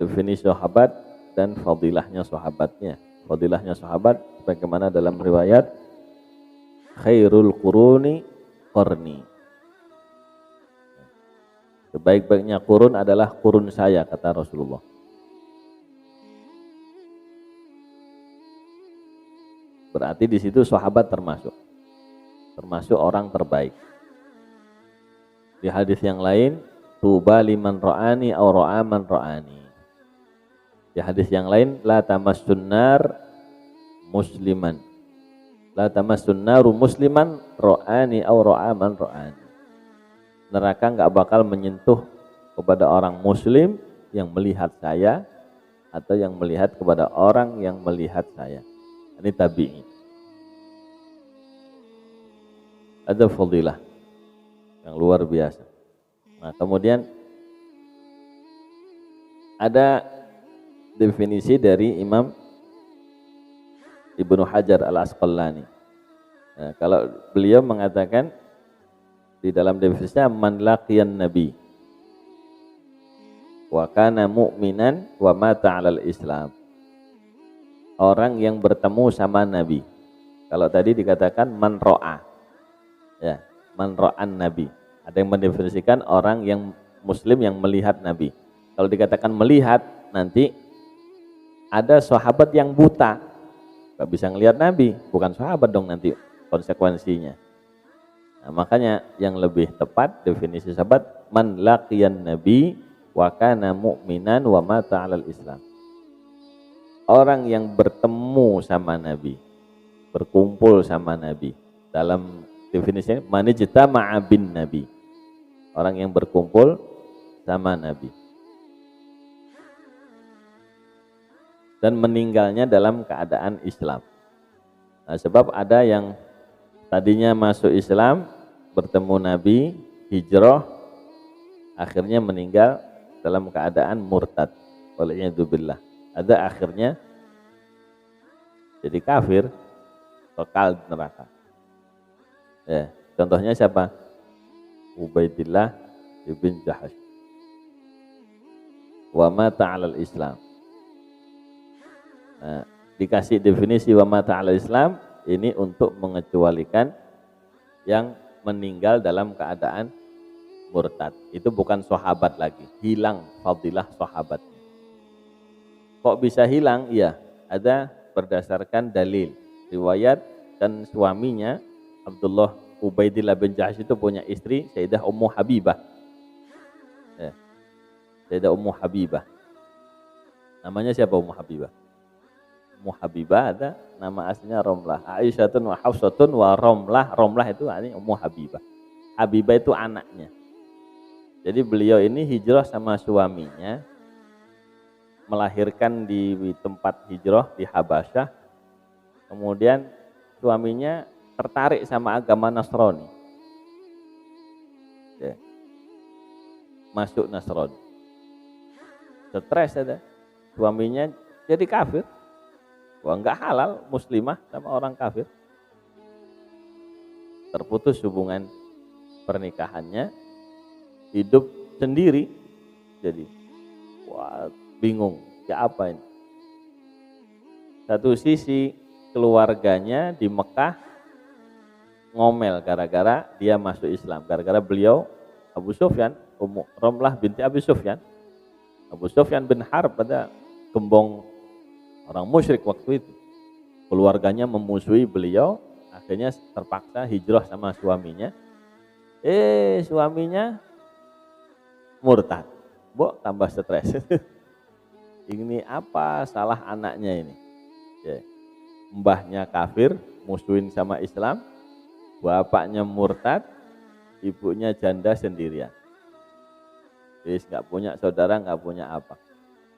definisi sahabat dan fadilahnya sahabatnya. Fadilahnya sahabat bagaimana dalam riwayat khairul quruni qarni. Sebaik-baiknya kurun adalah kurun saya, kata Rasulullah. Berarti di situ sahabat termasuk orang terbaik. Di hadis yang lain, tuba liman ra'ani aw ra'a man ra'ani. Di hadis yang lain, la tamassun nar musliman. La tamassun naru musliman ra'ani aw ra'a man ra'ani. Neraka enggak bakal menyentuh kepada orang muslim yang melihat saya atau yang melihat kepada orang yang melihat saya. Ini tabi'i. Ada fadilah yang luar biasa. Nah, kemudian ada definisi dari Imam Ibnu Hajar Al-Asqalani. Nah, kalau beliau mengatakan di dalam definisinya, man laqiyan nabi wa kana mu'minan wa mata 'alal Islam. Orang yang bertemu sama Nabi. Kalau tadi dikatakan man ra'a. Ya, man ra'an nabi. Ada yang mendefinisikan orang yang muslim yang melihat Nabi. Kalau dikatakan melihat, nanti ada sahabat yang buta, gak bisa ngelihat Nabi, bukan sahabat dong nanti konsekuensinya. Nah, makanya yang lebih tepat definisi sahabat, man laqiyan nabi wa kana mu'minan wa mata 'alal Islam. Orang yang bertemu sama Nabi, berkumpul sama Nabi. Dalam definisinya, man ijtama'a bin nabi. Orang yang berkumpul sama Nabi. Dan meninggalnya dalam keadaan Islam. Nah, sebab ada yang tadinya masuk Islam, bertemu Nabi, hijrah, akhirnya meninggal dalam keadaan murtad. Waliyadzubillah. Ada akhirnya jadi kafir, kekal di neraka. Ya, contohnya siapa? Ubaidillah ibn Jahash. Wa mata 'alal Islam. Nah, dikasih definisi wa mata 'alal Islam ini untuk mengecualikan yang meninggal dalam keadaan murtad. Itu bukan sahabat lagi, hilang fadilah sahabatnya. Kok bisa hilang? Iya, ada berdasarkan dalil. Riwayat dan suaminya Abdullah Ubaidillah bin Jahash itu punya istri Sayyidah Ummu Habibah. Ya. Sayyidah Ummu Habibah. Namanya siapa Ummu Habibah? Ummu Habibah ada nama aslinya Romlah. Aisyatun wa Hafsatun wa Romlah. Romlah itu artinya Ummu Habibah. Habibah itu anaknya. Jadi beliau ini hijrah sama suaminya, melahirkan di tempat hijrah di Habasyah. Kemudian suaminya tertarik sama agama Nasrani. Ya. Masuk Nasrani. Stres ada. Suaminya jadi kafir. Wah, enggak halal muslimah sama orang kafir. Terputus hubungan pernikahannya, hidup sendiri. Jadi wah, bingung, ya apa ini? Satu sisi keluarganya di Mekah ngomel gara-gara dia masuk Islam, gara-gara beliau Abu Sufyan, Ummu Romlah binti Abi Sufyan. Abu Sufyan bin Harb pada gembong orang musyrik waktu itu. Keluarganya memusuhi beliau, akhirnya terpaksa hijrah sama suaminya. Suaminya murtad. Tambah stres. Ini apa salah anaknya ini? Ya. Mbahnya kafir, musuhin sama Islam, bapaknya murtad, ibunya janda sendirian. Jadi nggak punya saudara, nggak punya apa.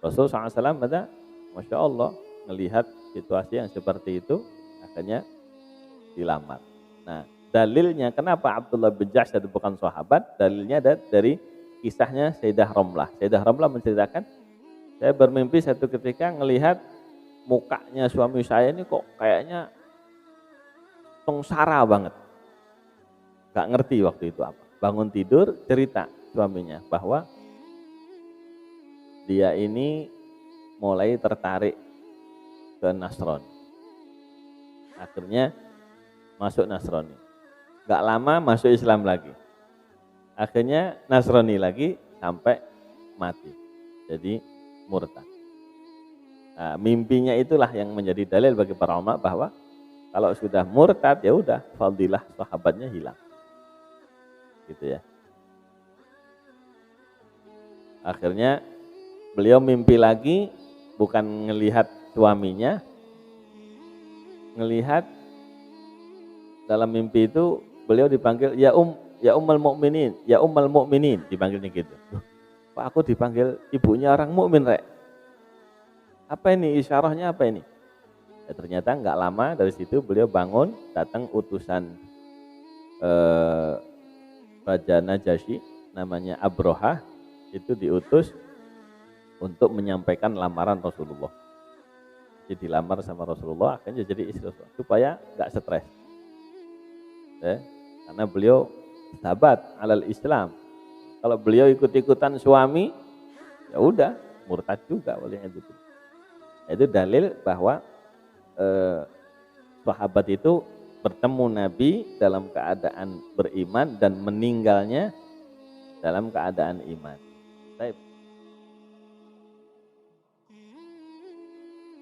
Rasul SAW ada, Masya Allah, melihat situasi yang seperti itu, akhirnya dilamar. Nah, dalilnya kenapa Abdullah bin Jahash itu bukan sahabat? Dalilnya dari kisahnya Sayyidah Romlah. Sayyidah Romlah menceritakan, saya bermimpi satu ketika ngelihat mukanya suami saya ini kok kayaknya sengsara banget. Gak ngerti waktu itu apa. Bangun tidur cerita suaminya bahwa dia ini mulai tertarik ke Nasrani. Akhirnya masuk Nasrani. Gak lama masuk Islam lagi. Akhirnya Nasrani lagi sampai mati. Jadi murtad. Nah, mimpinya itulah yang menjadi dalil bagi para ulama bahwa kalau sudah murtad ya udah fadilah sahabatnya hilang. Gitu ya. Akhirnya beliau mimpi lagi, bukan ngelihat suaminya, ngelihat dalam mimpi itu beliau dipanggil ya ummul mukminin, dipanggilnya gitu. Pak, aku dipanggil ibunya orang mukmin, Rek. Apa ini isyarahnya, apa ini? Ya, ternyata nggak lama dari situ beliau bangun, datang utusan Raja Najasyi namanya Abrohah, itu diutus untuk menyampaikan lamaran Rasulullah. Jadi dilamar sama Rasulullah, akhirnya jadi istri Rasulullah supaya nggak stres. Ya, karena beliau sahabat alal Islam. Kalau beliau ikut-ikutan suami, ya udah murtad juga oleh itu. Itu dalil bahwa sahabat itu bertemu Nabi dalam keadaan beriman dan meninggalnya dalam keadaan iman. Baik.